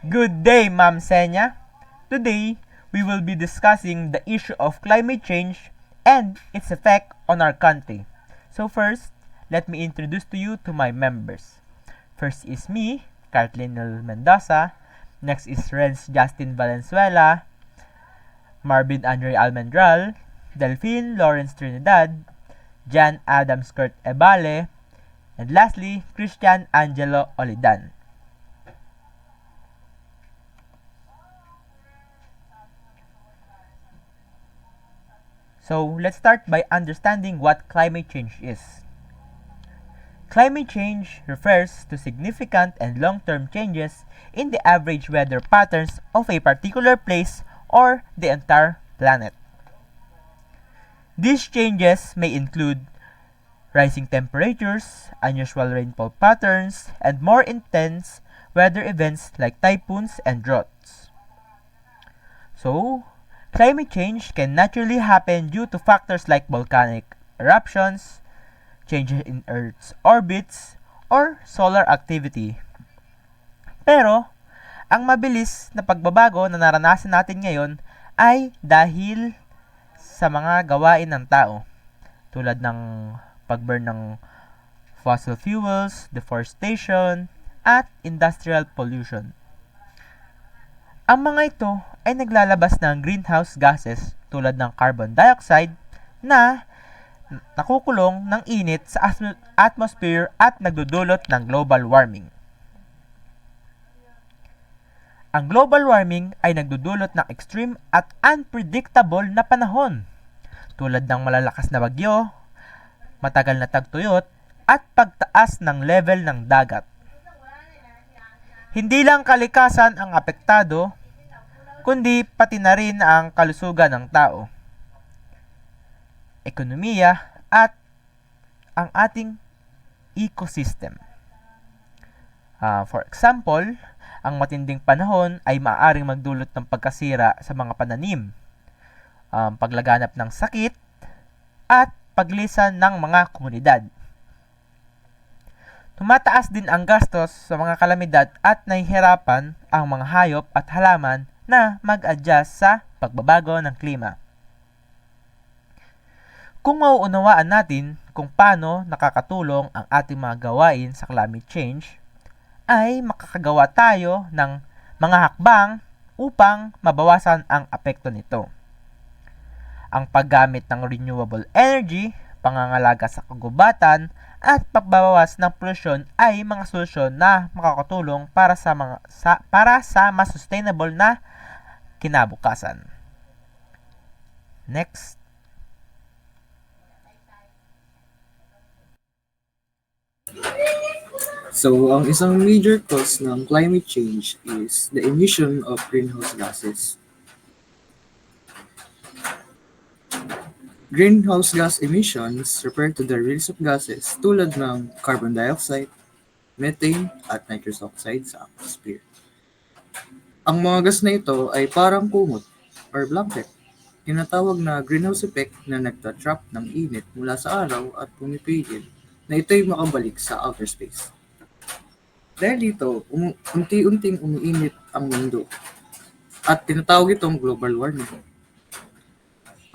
Good day, Ma'am Senya. Today, we will be discussing the issue of climate change and its effect on our country. So first, let me introduce to you to my members. First is me, Kathleen Mendoza. Next is Renz Justin Valenzuela, Marvin Andre Almendral, Delphine Lawrence Trinidad, Jan Adams Kurt Ebale, and lastly, Christian Angelo Olidan. So, let's start by understanding what climate change is. Climate change refers to significant and long-term changes in the average weather patterns of a particular place or the entire planet. These changes may include rising temperatures, unusual rainfall patterns, and more intense weather events like typhoons and droughts. So, climate change can naturally happen due to factors like volcanic eruptions, changes in Earth's orbits, or solar activity. Pero, ang mabilis na pagbabago na naranasan natin ngayon ay dahil sa mga gawain ng tao, tulad ng pagburn ng fossil fuels, deforestation, at industrial pollution. Ang mga ito ay naglalabas ng greenhouse gases tulad ng carbon dioxide na nakukulong ng init sa atmosphere at nagdudulot ng global warming. Ang global warming ay nagdudulot ng extreme at unpredictable na panahon, tulad ng malalakas na bagyo, matagal na tagtuyot, at pagtaas ng level ng dagat. Hindi lang kalikasan ang apektado, kundi pati na rin ang kalusugan ng tao, ekonomiya, at ang ating ecosystem. For example, ang matinding panahon ay maaaring magdulot ng pagkasira sa mga pananim, paglaganap ng sakit, at paglisan ng mga komunidad. Tumataas din ang gastos sa mga kalamidad at nahihirapan ang mga hayop at halaman na mag-adjust sa pagbabago ng klima. Kung mauunawaan natin kung paano nakakatulong ang ating mga gawain sa climate change, ay makakagawa tayo ng mga hakbang upang mabawasan ang apekto nito. Ang paggamit ng renewable energy, pangangalaga sa kagubatan, at pagbabawas ng polusyon ay mga solusyon na makakatulong para sa mas sustainable na kinabukasan. Next. So, ang isang major cause ng climate change is the emission of greenhouse gases. Greenhouse gas emissions refer to the release of gases tulad ng carbon dioxide, methane, at nitrous oxide sa atmosphere. Ang mga gas na ito ay parang kumot or blanket, tinatawag na greenhouse effect na nagtatrap ng init mula sa araw at pumipigil na ito'y makabalik sa outer space. Dahil dito, unti-unting umiinit ang mundo at tinatawag itong global warming.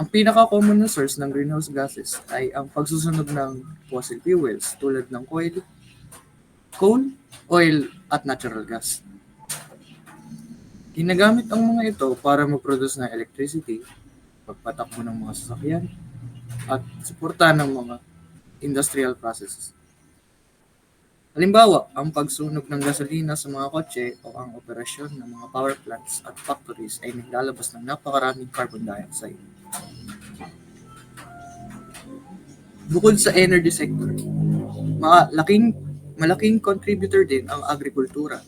Ang pinaka-common na source ng greenhouse gases ay ang pagsusunog ng fossil fuels tulad ng coal, oil, at natural gas. Ginagamit ang mga ito para mag-produce ng electricity, pagpatakbo ng mga sasakyan, at suporta ng mga industrial processes. Halimbawa, ang pagsunog ng gasolina sa mga kotse o ang operasyon ng mga power plants at factories ay naglalabas ng napakaraming carbon dioxide. Bukod sa energy sector, malaking contributor din ang agrikultura.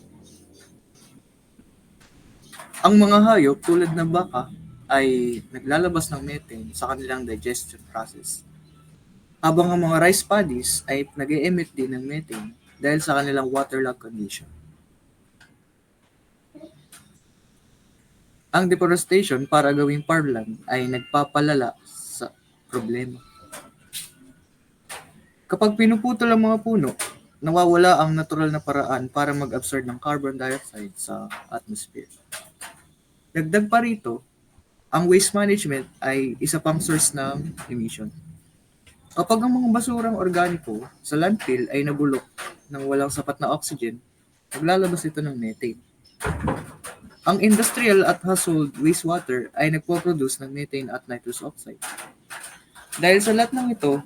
Ang mga hayop tulad ng baka ay naglalabas ng methane sa kanilang digestion process, habang ang mga rice paddies ay nag-e-emit din ng methane dahil sa kanilang waterlogged condition. Ang deforestation para gawing farmland ay nagpapalala sa problema. Kapag pinuputol ang mga puno, nawawala ang natural na paraan para mag-absorb ng carbon dioxide sa atmosphere. Dagdag pa rito, ang waste management ay isa pang source ng emission. Kapag ang mga basurang organiko sa landfill ay nabulok ng walang sapat na oxygen, naglalabas ito ng methane. Ang industrial at household wastewater ay nagpo-produce ng methane at nitrous oxide. Dahil sa lahat ng ito,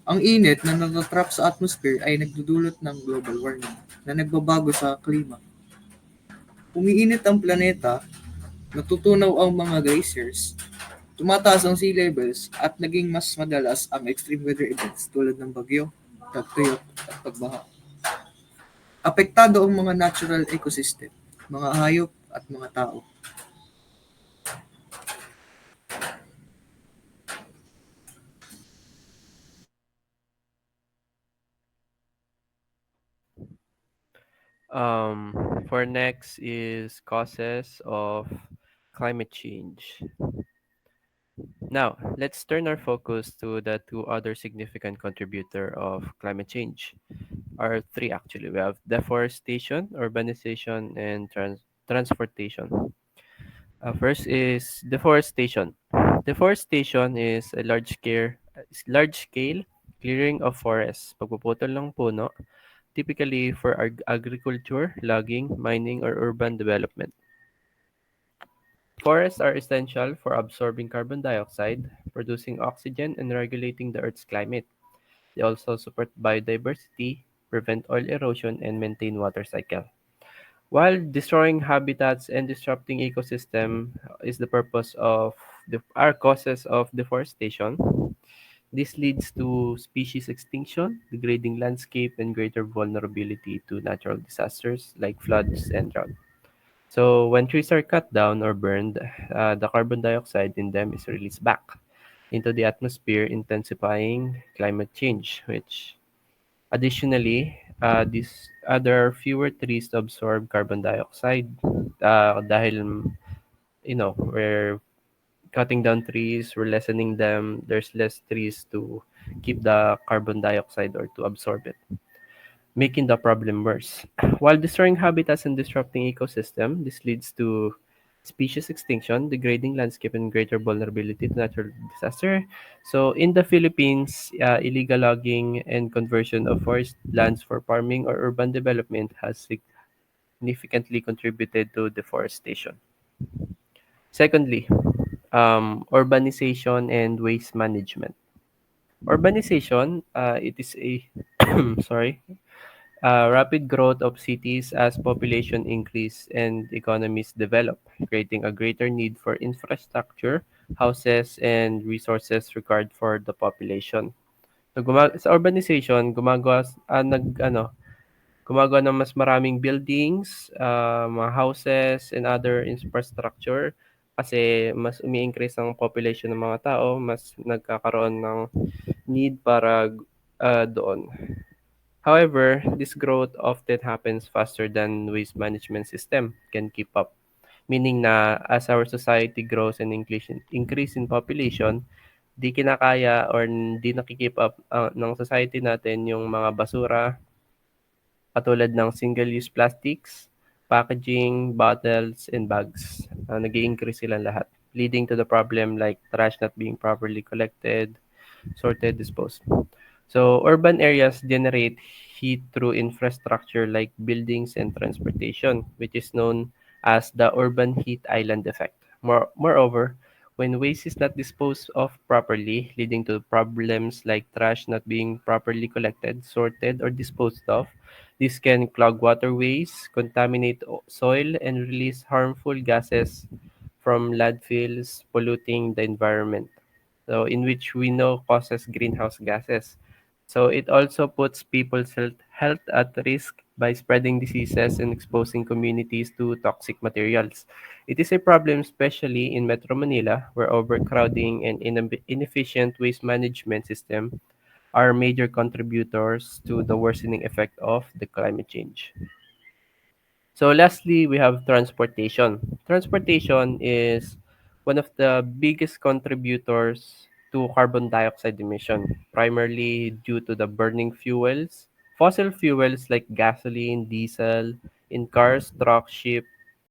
ang init na natatrap sa atmosphere ay nagdudulot ng global warming na nagbabago sa klima. Umiinit ang planeta, natutunaw ang mga glaciers, tumataas ang sea levels at naging mas madalas ang extreme weather events tulad ng bagyo, tagtuyot at pagbaha. Apektado ang mga natural ecosystem, mga hayop at mga tao. For next is causes of climate change. Now, let's turn our focus to the two other significant contributor of climate change. Or three actually. We have deforestation, urbanization, and transportation. First is deforestation. Deforestation is a large scale clearing of forests, pagpuputol ng puno, typically for agriculture, logging, mining, or urban development. Forests are essential for absorbing carbon dioxide, producing oxygen, and regulating the Earth's climate. They also support biodiversity, prevent oil erosion, and maintain water cycle. While destroying habitats and disrupting ecosystem is the purpose of are causes of deforestation, this leads to species extinction, degrading landscape, and greater vulnerability to natural disasters like floods and drought. So when trees are cut down or burned, the carbon dioxide in them is released back into the atmosphere, intensifying climate change. Which additionally, there are fewer trees to absorb carbon dioxide dahil we're cutting down trees, we're lessening them. There's less trees to keep the carbon dioxide or to absorb it, making the problem worse. While destroying habitats and disrupting ecosystem, this leads to species extinction, degrading landscape, and greater vulnerability to natural disaster. So in the Philippines, illegal logging and conversion of forest lands for farming or urban development has significantly contributed to deforestation. Secondly, urbanization and waste management. Urbanization, it is a sorry, rapid growth of cities as population increase and economies develop, creating a greater need for infrastructure, houses, and resources required for the population. So, sa urbanization, gumagawa ng mas maraming buildings, mga houses, and other infrastructure kasi mas umi-increase ang population ng mga tao, mas nagkakaroon ng need para doon. However, this growth often happens faster than waste management system can keep up. Meaning na as our society grows and increase in population, di kinakaya or di nakikip up ng society natin yung mga basura katulad ng single-use plastics, packaging, bottles, and bags. Nag increase sila lahat, leading to the problem like trash not being properly collected, sorted, disposed. So urban areas generate heat through infrastructure like buildings and transportation, which is known as the urban heat island effect. Moreover, when waste is not disposed of properly, leading to problems like trash not being properly collected, sorted, or disposed of, this can clog waterways, contaminate soil, and release harmful gases from landfills, polluting the environment. So, in which we know causes greenhouse gases. So, it also puts people's health at risk by spreading diseases and exposing communities to toxic materials. It is a problem, especially in Metro Manila, where overcrowding and inefficient waste management system are major contributors to the worsening effect of the climate change. So lastly, we have transportation. Transportation is one of the biggest contributors to carbon dioxide emission, primarily due to the burning fuels, fossil fuels like gasoline, diesel in cars, trucks, ship,